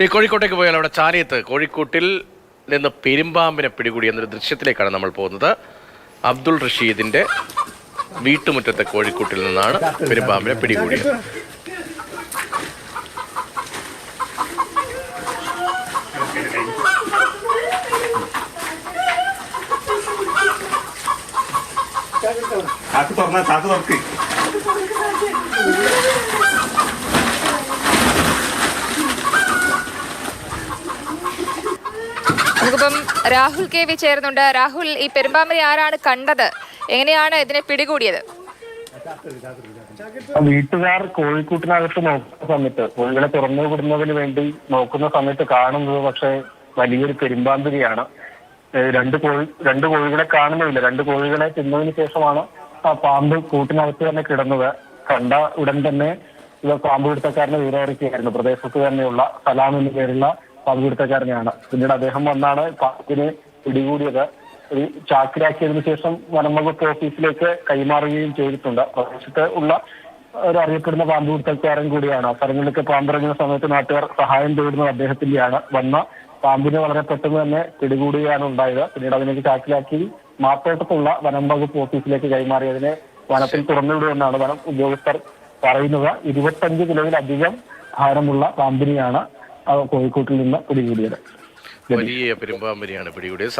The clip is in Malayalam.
ഈ കോഴിക്കോട്ടേക്ക് പോയാൽ അവിടെ ചാലിയത്ത് കോഴിക്കോട്ടിൽ നിന്ന് പെരുമ്പാമ്പിനെ പിടികൂടി എന്നൊരു ദൃശ്യത്തിലേക്കാണ് നമ്മൾ പോകുന്നത്. അബ്ദുൾ റഷീദിന്റെ വീട്ടുമുറ്റത്തെ കോഴിക്കോട്ടിൽ നിന്നാണ് പെരുമ്പാമ്പിനെ പിടികൂടിയത്. നമുക്കിപ്പം രാഹുൽ കെ വി ചേർന്നുണ്ട്. രാഹുൽ, ഈ പെരുമ്പാമ്പിനെ ആരാണ് കണ്ടത്? എങ്ങനെയാണ് ഇതിനെ പിടികൂടിയത്? വീട്ടുകാർ കോഴിക്കൂട്ടിനകത്ത് നോക്കുന്ന സമയത്ത്, കോഴികളെ തുറന്നു വിടുന്നതിന് വേണ്ടി നോക്കുന്ന സമയത്ത് കാണുന്നത് പക്ഷേ വലിയൊരു പെരുമ്പാമ്പിനെയാണ്. രണ്ട് കോഴികളെ കാണുന്നില്ല. രണ്ട് കോഴികളെ തിന്നതിന് ശേഷമാണ് ആ പാമ്പ് കൂട്ടിനകത്ത് തന്നെ കിടന്നത്. കണ്ട ഉടൻ തന്നെ ഇവ പാമ്പ് പിടുത്തക്കാരനെ വിവരമറിയിക്കുകയായിരുന്നു. പ്രദേശത്ത് തന്നെയുള്ള സലാം എന്ന പേരുള്ള പാമ്പ് പിടുത്തക്കാരനെയാണ്. പിന്നീട് അദ്ദേഹം വന്നാണ് പാമ്പിനെ പിടികൂടിയത്. ഒരു ചാക്കിലാക്കിയതിനു ശേഷം വനം വകുപ്പ് ഓഫീസിലേക്ക് കൈമാറുകയും ചെയ്തിട്ടുണ്ട്. പ്രദേശത്ത് ഉള്ള ഒരു അറിയപ്പെടുന്ന പാമ്പ് പിടുത്തക്കാരൻ കൂടിയാണ്. സ്ഥലങ്ങളിലേക്ക് പാമ്പിറങ്ങുന്ന സമയത്ത് നാട്ടുകാർ സഹായം തേടുന്നത് അദ്ദേഹത്തിന്റെയാണ്. വന്ന പാമ്പിനെ വളരെ പെട്ടെന്ന് തന്നെ പിടികൂടുകയാണ് ഉണ്ടായത്. പിന്നീട് അതിലേക്ക് ചാക്കിലാക്കി മാത്തോട്ടത്തുള്ള വനം വകുപ്പ് ഓഫീസിലേക്ക് കൈമാറി അതിനെ വനത്തിൽ തുറന്നുവിടുമെന്നാണ് വനം ഉദ്യോഗസ്ഥർ പറയുന്നത്. 25 കിലോയിലധികം ഭാരമുള്ള പാമ്പിനെയാണ് കോഴിക്കോട്ടിൽ നിന്ന് പിടികൂടിയത്. വലിയ പെരുമ്പാമ്പിനെയാണ് പിടികൂടിയത്.